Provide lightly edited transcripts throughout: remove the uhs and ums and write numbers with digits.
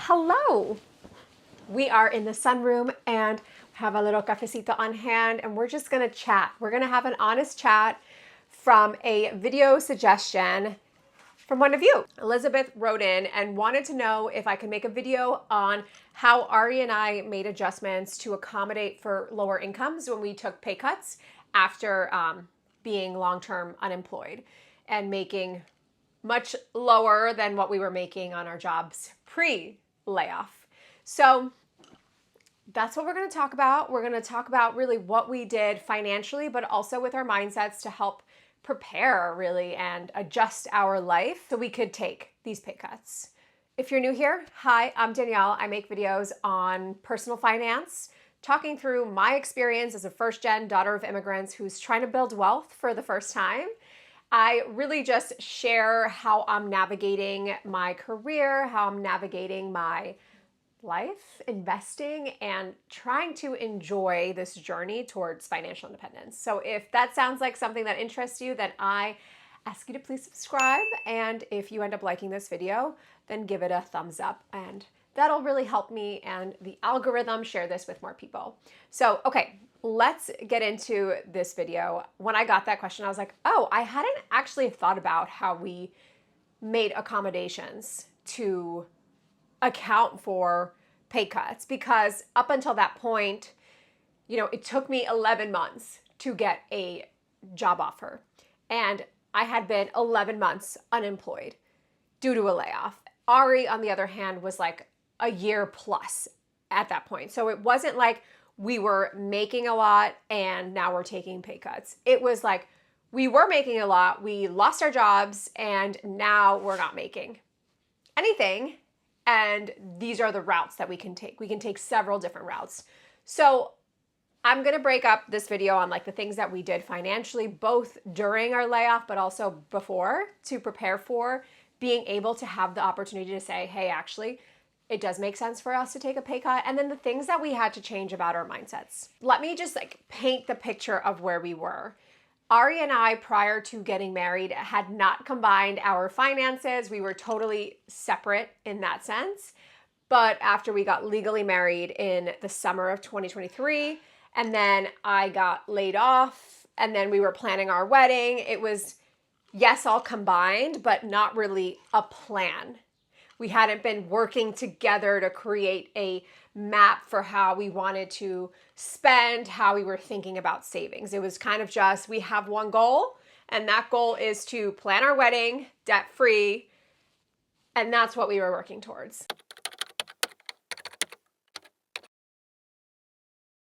Hello. We are in the sunroom and have a little cafecito on hand, and we're just gonna chat. We're gonna have an honest chat from a video suggestion from one of you. Elizabeth wrote in and wanted to know if I could make a video on how Ari and I made adjustments to accommodate for lower incomes when we took pay cuts after being long-term unemployed and making much lower than what we were making on our jobs pre-layoff. So that's what we're going to talk about. We're going to talk about really what we did financially, but also with our mindsets to help prepare really and adjust our life so we could take these pay cuts. If you're new here, hi, I'm Danielle. I make videos on personal finance, talking through my experience as a first-gen daughter of immigrants who's trying to build wealth for the first time. I really just share how I'm navigating my career, how I'm navigating my life, investing, and trying to enjoy this journey towards financial independence. So if that sounds like something that interests you, then I ask you to please subscribe. And if you end up liking this video, then give it a thumbs up. And that'll really help me and the algorithm share this with more people. So, okay, let's get into this video. When I got that question, I was like, oh, I hadn't actually thought about how we made accommodations to account for pay cuts, because up until that point, it took me 11 months to get a job offer. And I had been 11 months unemployed due to a layoff. Ari, on the other hand, was like a year plus at that point. So it wasn't like we were making a lot and now we're taking pay cuts. It was like we were making a lot, we lost our jobs, and now we're not making anything. And these are the routes that we can take. We can take several different routes. So I'm gonna break up this video on like the things that we did financially, both during our layoff, but also before, to prepare for being able to have the opportunity to say, hey, actually, it does make sense for us to take a pay cut. And then the things that we had to change about our mindsets. Let me just paint the picture of where we were. Ari and I, prior to getting married, had not combined our finances. We were totally separate in that sense. But after we got legally married in the summer of 2023, and then I got laid off, and then we were planning our wedding, it was, yes, all combined, but not really a plan. We hadn't been working together to create a map for how we wanted to spend, how we were thinking about savings. It was kind of just, we have one goal, and that goal is to plan our wedding debt-free, and that's what we were working towards.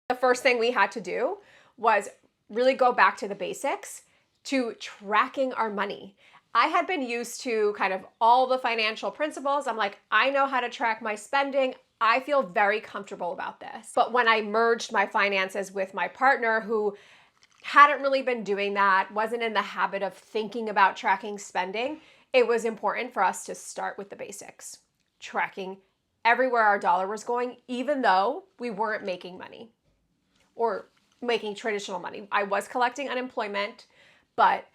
The first thing we had to do was really go back to the basics, to tracking our money. I had been used to kind of all the financial principles. I'm like, I know how to track my spending. I feel very comfortable about this. But when I merged my finances with my partner, who hadn't really been doing that, wasn't in the habit of thinking about tracking spending, it was important for us to start with the basics, tracking everywhere our dollar was going, even though we weren't making money or making traditional money. I was collecting unemployment, but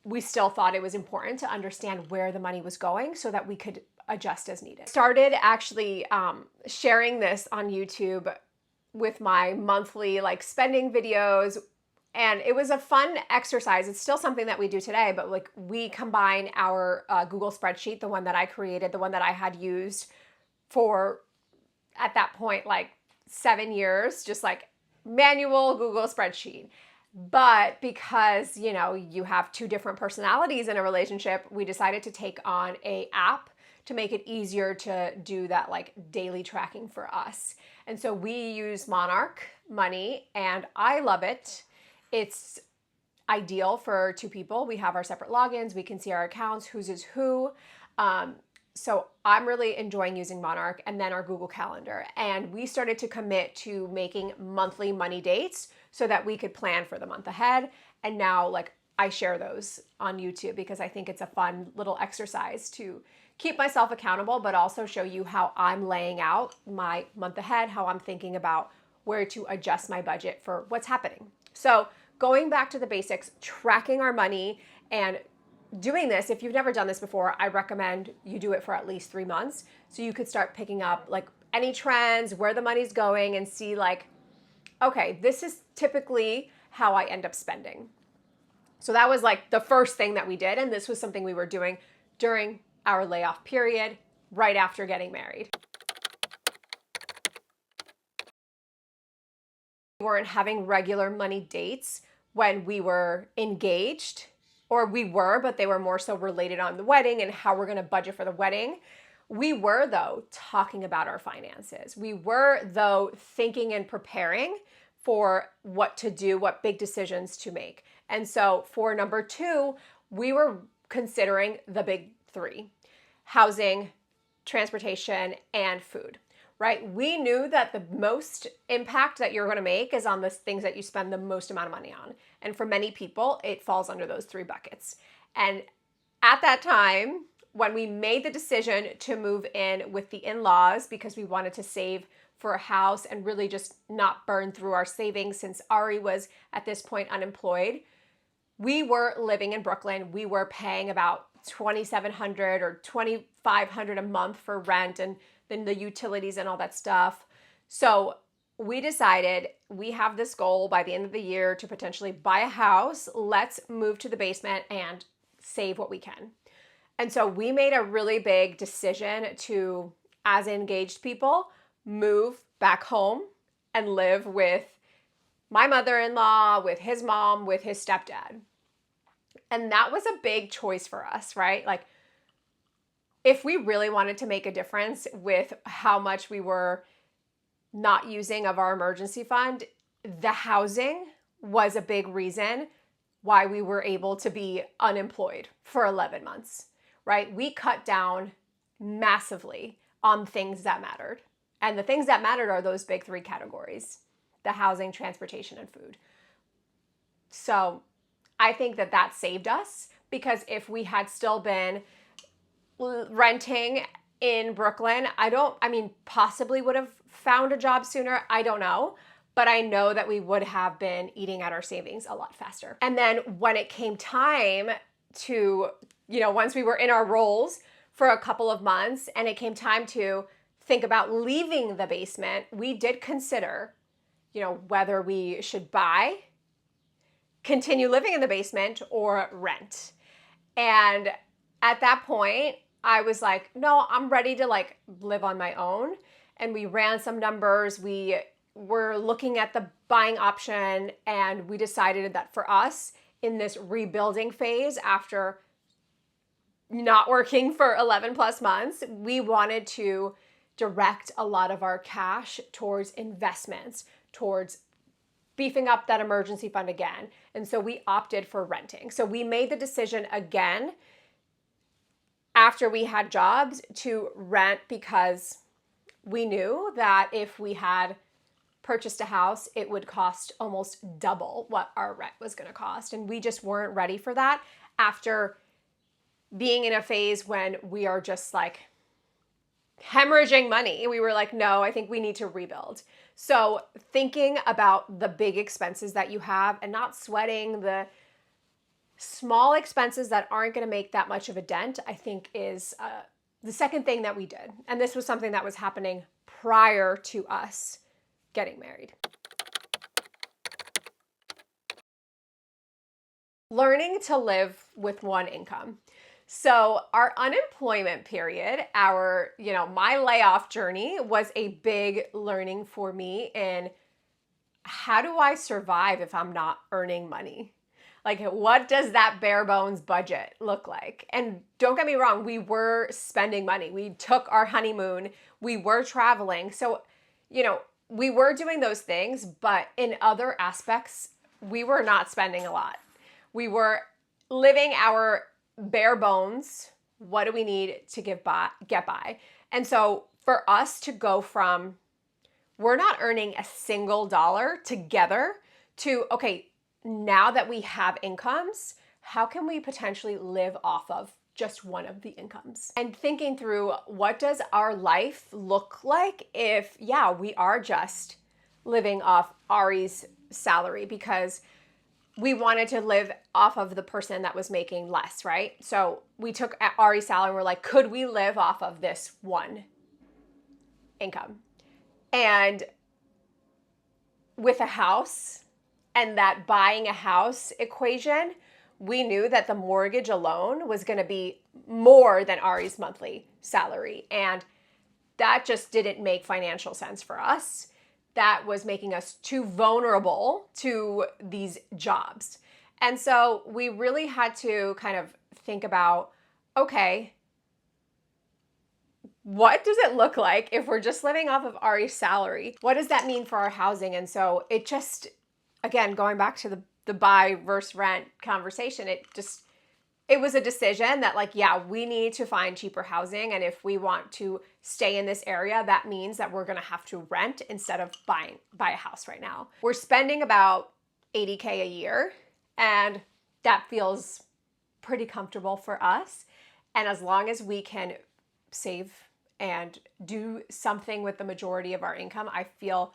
we still thought it was important to understand where the money was going so that we could adjust as needed. Started actually sharing this on YouTube with my monthly spending videos, and it was a fun exercise. It's still something that we do today, but we combine our Google spreadsheet, the one that I created, the one that I had used for, at that point, 7 years, just manual Google spreadsheet. But because, you have two different personalities in a relationship, we decided to take on an app to make it easier to do that daily tracking for us. And so we use Monarch Money, and I love it. It's ideal for two people. We have our separate logins. We can see our accounts, whose is who. So I'm really enjoying using Monarch, and then our Google Calendar. And we started to commit to making monthly money dates so that we could plan for the month ahead. And now I share those on YouTube because I think it's a fun little exercise to keep myself accountable, but also show you how I'm laying out my month ahead, how I'm thinking about where to adjust my budget for what's happening. So going back to the basics, tracking our money and doing this, if you've never done this before, I recommend you do it for at least 3 months. So you could start picking up like any trends, where the money's going, and see like, okay, this is typically how I end up spending. So that was like the first thing that we did. And this was something we were doing during our layoff period, right after getting married. We weren't having regular money dates when we were engaged, or we were, but they were more so related on the wedding and how we're going to budget for the wedding. We were, though, talking about our finances. We were, though, thinking and preparing for what to do, what big decisions to make. And so for number 2, we were considering the big 3: housing, transportation, and food, right? We knew that the most impact that you're going to make is on the things that you spend the most amount of money on. And for many people, it falls under those 3 buckets. And at that time, when we made the decision to move in with the in-laws because we wanted to save for a house and really just not burn through our savings, since Ari was at this point unemployed, we were living in Brooklyn. We were paying about $2,700 or $2,500 a month for rent, and then the utilities and all that stuff. So we decided we have this goal by the end of the year to potentially buy a house. Let's move to the basement and save what we can. And so we made a really big decision to, as engaged people, move back home and live with my mother-in-law, with his mom, with his stepdad. And that was a big choice for us, right? Like, if we really wanted to make a difference with how much we were not using of our emergency fund, the housing was a big reason why we were able to be unemployed for 11 months, right? We cut down massively on things that mattered. And the things that mattered are those big 3 categories: the housing, transportation, and food. So I think that that saved us, because if we had still been renting in Brooklyn, possibly would have found a job sooner. I don't know. But I know that we would have been eating at our savings a lot faster. And then when it came time to, once we were in our roles for a couple of months and it came time to think about leaving the basement, we did consider, whether we should buy, continue living in the basement, or rent. And at that point, I was like, no, I'm ready to live on my own. And we ran some numbers. We were looking at the buying option, and we decided that for us, in this rebuilding phase after not working for 11 plus months, we wanted to direct a lot of our cash towards investments, towards beefing up that emergency fund again. And so we opted for renting. So we made the decision again after we had jobs to rent, because we knew that if we had purchased a house, it would cost almost double what our rent was going to cost. And we just weren't ready for that after being in a phase when we are just hemorrhaging money. We were like, no, I think we need to rebuild. So thinking about the big expenses that you have and not sweating the small expenses that aren't going to make that much of a dent, I think is the second thing that we did. And this was something that was happening prior to us getting married. Learning to live with one income. So our unemployment period, my layoff journey was a big learning for me in how do I survive if I'm not earning money? What does that bare bones budget look like? And don't get me wrong, we were spending money. We took our honeymoon. We were traveling. So, we were doing those things, but in other aspects, we were not spending a lot. We were living our bare bones. What do we need to get by? And so for us to go from, we're not earning a single dollar together, to, okay, now that we have incomes, how can we potentially live off of just one of the incomes? And thinking through, what does our life look like if, we are just living off Ari's salary? Because we wanted to live off of the person that was making less, right? So we took Ari's salary and we're like, could we live off of this one income? And with a house and that buying a house equation, we knew that the mortgage alone was going to be more than Ari's monthly salary. And that just didn't make financial sense for us. That was making us too vulnerable to these jobs. And so we really had to kind of think about, okay, what does it look like if we're just living off of Ari's salary? What does that mean for our housing? And so it just, again, going back to the buy versus rent conversation, it was a decision that like, yeah, we need to find cheaper housing. And if we want to stay in this area, that means that we're going to have to rent instead of buy a house right now. We're spending about $80K a year, and that feels pretty comfortable for us. And as long as we can save and do something with the majority of our income, I feel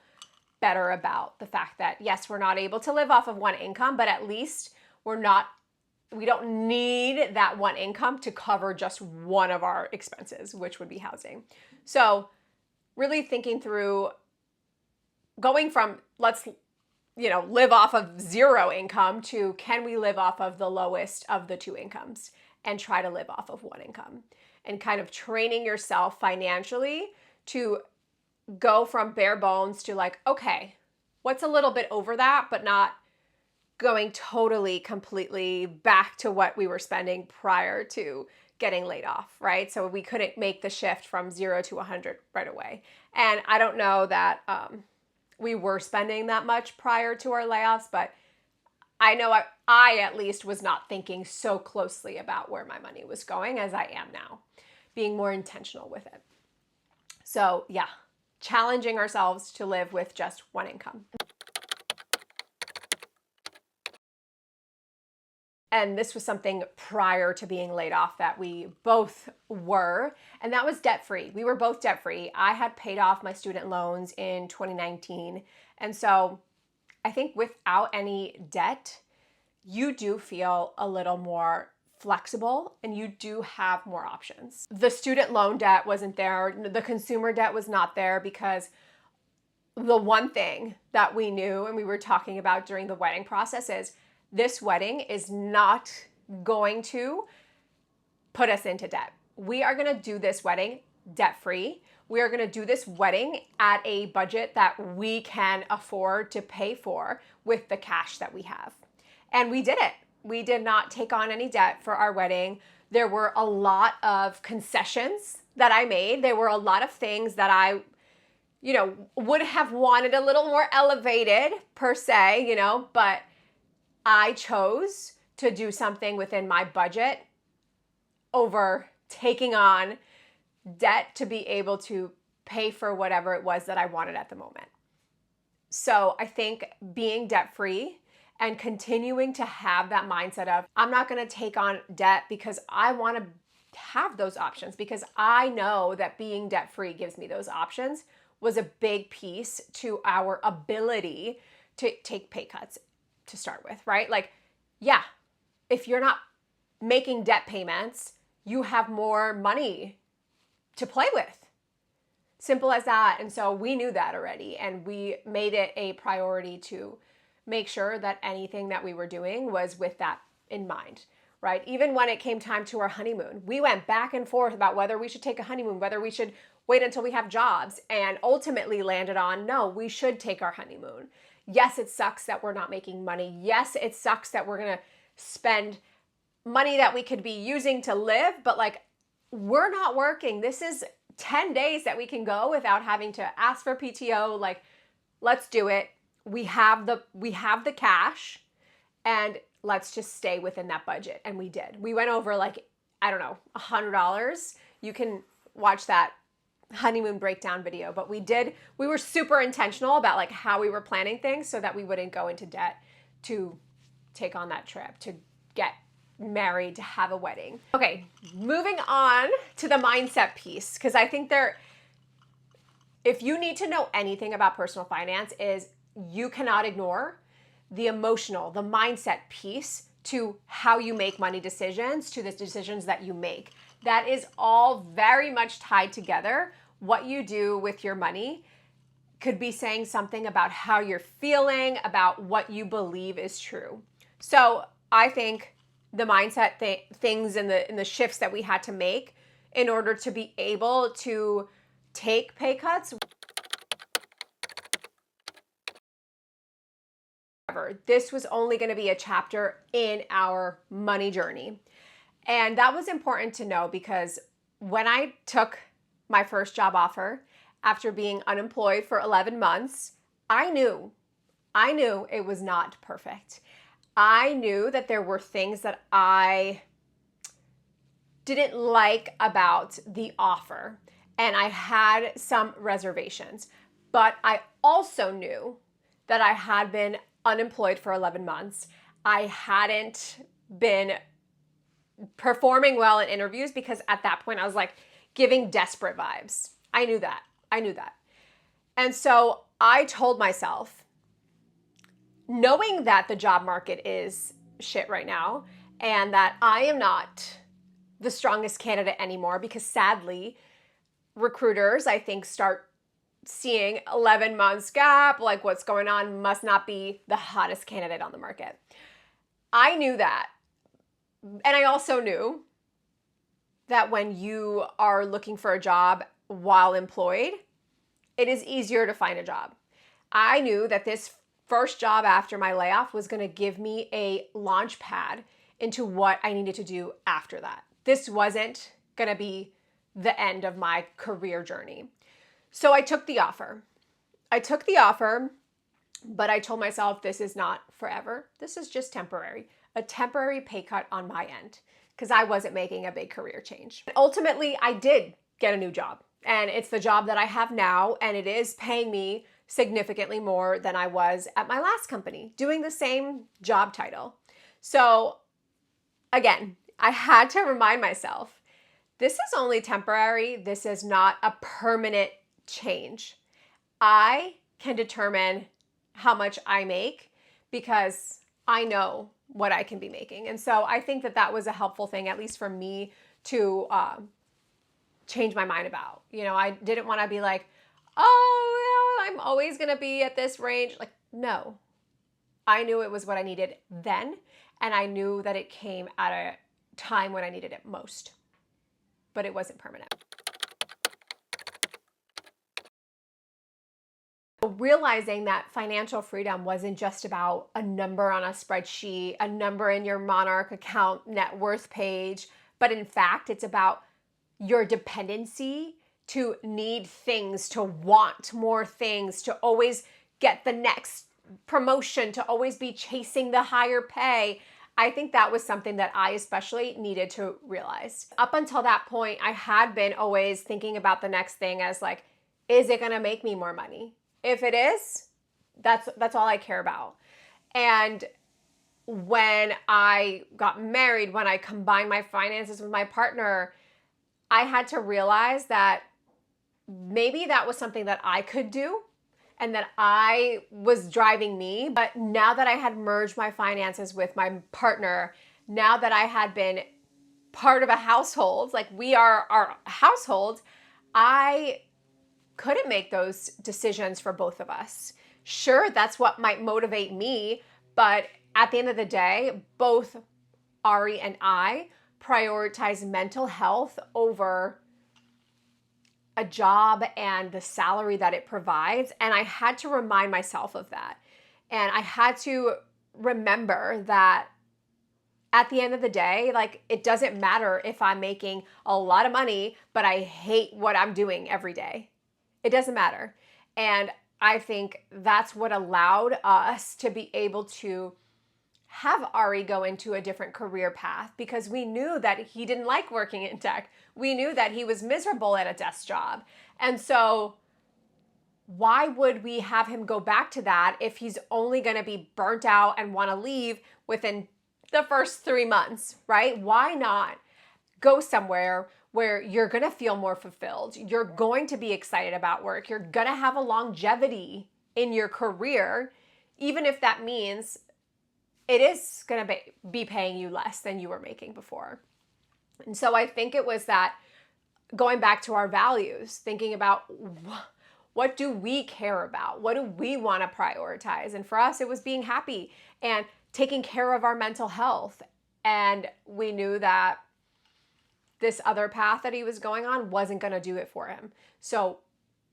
better about the fact that, yes, we're not able to live off of one income, but at least we don't need that one income to cover just one of our expenses, which would be housing. So really thinking through going from let's, live off of zero income to can we live off of the lowest of the two incomes and try to live off of one income, and kind of training yourself financially to go from bare bones to like, okay, what's a little bit over that, but not going totally, completely back to what we were spending prior to getting laid off, right? So we couldn't make the shift from 0 to 100 right away. And I don't know that we were spending that much prior to our layoffs, but I know I at least was not thinking so closely about where my money was going as I am now, being more intentional with it. So yeah, challenging ourselves to live with just one income. And this was something prior to being laid off that we both were, and that was debt-free. We were both debt-free. I had paid off my student loans in 2019. And so I think without any debt, you do feel a little more flexible and you do have more options. The student loan debt wasn't there. The consumer debt was not there because the one thing that we knew and we were talking about during the wedding process is this wedding is not going to put us into debt. We are going to do this wedding debt-free. We are going to do this wedding at a budget that we can afford to pay for with the cash that we have. And we did it. We did not take on any debt for our wedding. There were a lot of concessions that I made. There were a lot of things that I, would have wanted a little more elevated per se, but I chose to do something within my budget over taking on debt to be able to pay for whatever it was that I wanted at the moment. So I think being debt-free and continuing to have that mindset of, I'm not going to take on debt because I want to have those options, because I know that being debt-free gives me those options, was a big piece to our ability to take pay cuts to start with, right? Like, yeah, if you're not making debt payments, you have more money to play with. Simple as that. And so we knew that already, and we made it a priority to make sure that anything that we were doing was with that in mind, right? Even when it came time to our honeymoon, we went back and forth about whether we should take a honeymoon, whether we should wait until we have jobs, and ultimately landed on, no, we should take our honeymoon. Yes, it sucks that we're not making money. Yes, it sucks that we're going to spend money that we could be using to live, but like, we're not working. This is 10 days that we can go without having to ask for PTO. Like, let's do it. We have the cash, and let's just stay within that budget. And we did. We went over like, I don't know, $100. You can watch that honeymoon breakdown video, but we were super intentional about like how we were planning things so that we wouldn't go into debt to take on that trip, to get married, to have a wedding. Okay, moving on to the mindset piece, because I think if you need to know anything about personal finance, is you cannot ignore the emotional, the mindset piece to how you make money decisions, to the decisions that you make. That is all very much tied together. What you do with your money could be saying something about how you're feeling, about what you believe is true. So I think the mindset things and the shifts that we had to make in order to be able to take pay cuts. This was only going to be a chapter in our money journey. And that was important to know because when I took my first job offer after being unemployed for 11 months, I knew it was not perfect. I knew that there were things that I didn't like about the offer, and I had some reservations. But I also knew that I had been unemployed for 11 months. I hadn't been performing well in interviews because at that point I was like giving desperate vibes. I knew that. And so I told myself, knowing that the job market is shit right now and that I am not the strongest candidate anymore because sadly, recruiters, I think, start seeing 11 months gap, like what's going on, must not be the hottest candidate on the market. I knew that. And I also knew that when you are looking for a job while employed, it is easier to find a job. I knew that this first job after my layoff was going to give me a launch pad into what I needed to do after that. This wasn't going to be the end of my career journey. So I took the offer. But I told myself this is not forever. This is just temporary. A temporary pay cut on my end because I wasn't making a big career change. Ultimately, I did get a new job, and it's the job that I have now, and it is paying me significantly more than I was at my last company doing the same job title. So again, I had to remind myself, this is only temporary. This is not a permanent change. I can determine how much I make because I know what I can be making. And so I think that that was a helpful thing, at least for me, to change my mind about. I didn't want to be like, oh, yeah, I'm always going to be at this range. Like, no. I knew it was what I needed then, and I knew that it came at a time when I needed it most. But it wasn't permanent. Realizing that financial freedom wasn't just about a number on a spreadsheet, a number in your Monarch account net worth page, but in fact, it's about your dependency to need things, to want more things, to always get the next promotion, to always be chasing the higher pay. I think that was something that I especially needed to realize. Up until that point, I had been always thinking about the next thing as like, is it going to make me more money? If it is, that's all I care about. And when I got married, when I combined my finances with my partner, I had to realize that maybe that was something that I could do and that I was driving me. But now that I had merged my finances with my partner, now that I had been part of a household, like we are our household, I couldn't make those decisions for both of us. Sure, that's what might motivate me, but at the end of the day, both Ari and I prioritize mental health over a job and the salary that it provides. And I had to remind myself of that. And I had to remember that at the end of the day, like, it doesn't matter if I'm making a lot of money, but I hate what I'm doing every day. It doesn't matter. And I think that's what allowed us to be able to have Ari go into a different career path, because we knew that he didn't like working in tech. We knew that he was miserable at a desk job. And so why would we have him go back to that if he's only going to be burnt out and want to leave within the first 3 months, right? Why not go somewhere where you're going to feel more fulfilled? You're going to be excited about work. You're going to have a longevity in your career. even if that means it is going to be paying you less than you were making before. And so I think it was that going back to our values, thinking about what do we care about? What do we want to prioritize? And for us, it was being happy and taking care of our mental health. And we knew that this other path that he was going on wasn't going to do it for him. So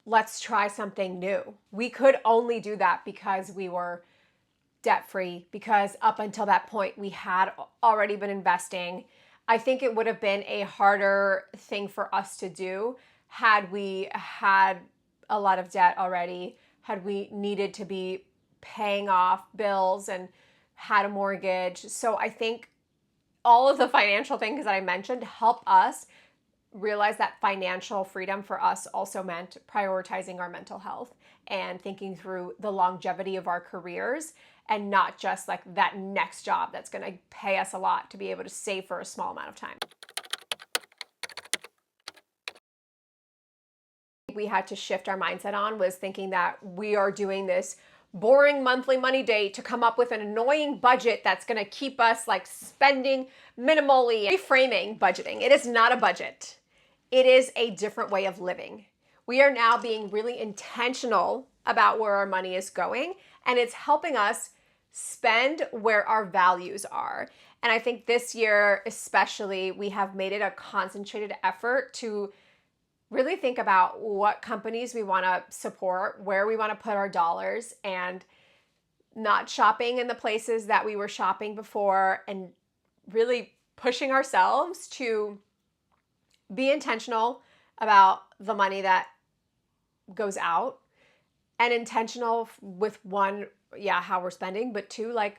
let's try something new. We could only do that because we were debt-free, because up until that point, we had already been investing. I think it would have been a harder thing for us to do had we had a lot of debt already, had we needed to be paying off bills and had a mortgage. So I think all of the financial things that I mentioned help us realize that financial freedom for us also meant prioritizing our mental health and thinking through the longevity of our careers and not just like that next job that's going to pay us a lot to be able to save for a small amount of time. We had to shift our mindset on was thinking that we are doing this boring monthly money date to come up with an annoying budget that's going to keep us like spending minimally. Reframing budgeting. It is not a budget. It is a different way of living. We are now being really intentional about where our money is going, and it's helping us spend where our values are. And I think this year especially, we have made it a concentrated effort to really think about what companies we want to support, where we want to put our dollars, and not shopping in the places that we were shopping before, and really pushing ourselves to be intentional about the money that goes out and intentional with one, how we're spending, but two, like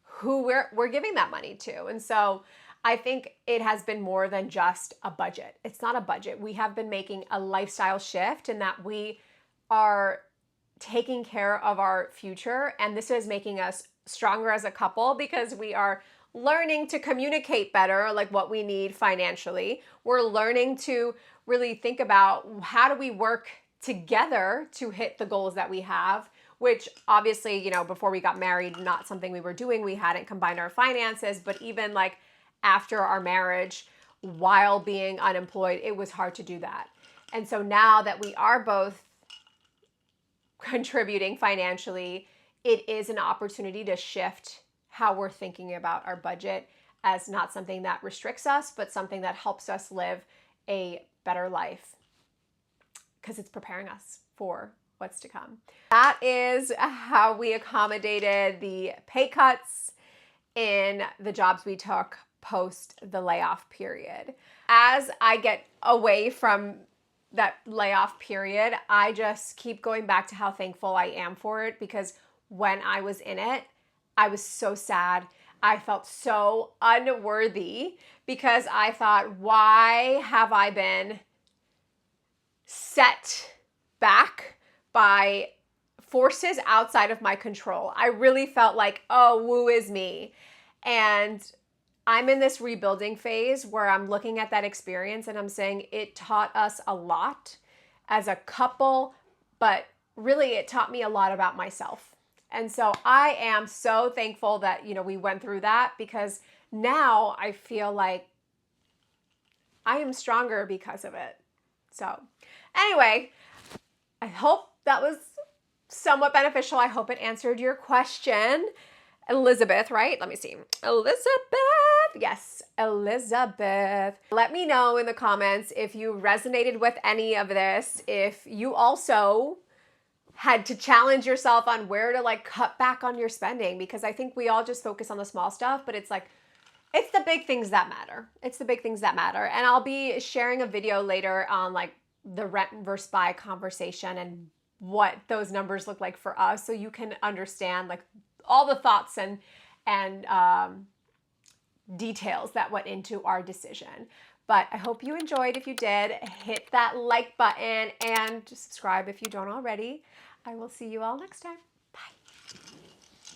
who we're giving that money to. And so I think it has been more than just a budget. It's not a budget. We have been making a lifestyle shift in that we are taking care of our future. And this is making us stronger as a couple because we are learning to communicate better, like what we need financially. We're learning to really think about how do we work together to hit the goals that we have, which obviously, before we got married, not something we were doing. We hadn't combined our finances, but even like after our marriage, while being unemployed, it was hard to do that. And so now that we are both contributing financially, it is an opportunity to shift how we're thinking about our budget as not something that restricts us, but something that helps us live a better life because it's preparing us for what's to come. That is how we accommodated the pay cuts in the jobs we took post the layoff period. As I get away from that layoff period, I just keep going back to how thankful I am for it, because when I was in it, I was so sad. I felt so unworthy because I thought, why have I been set back by forces outside of my control? I really felt like, oh, woe is me. And I'm in this rebuilding phase where I'm looking at that experience and I'm saying it taught us a lot as a couple, but really it taught me a lot about myself. And so I am so thankful that, we went through that, because now I feel like I am stronger because of it. So anyway, I hope that was somewhat beneficial. I hope it answered your question. Elizabeth, right? Let me see. Elizabeth. Yes, Elizabeth. Let me know in the comments if you resonated with any of this, if you also had to challenge yourself on where to cut back on your spending, because I think we all just focus on the small stuff, but it's the big things that matter. It's the big things that matter. And I'll be sharing a video later on the rent versus buy conversation and what those numbers look like for us, so you can understand all the thoughts and details that went into our decision. But I hope you enjoyed. If you did, hit that like button and subscribe if you don't already. I will see you all next time.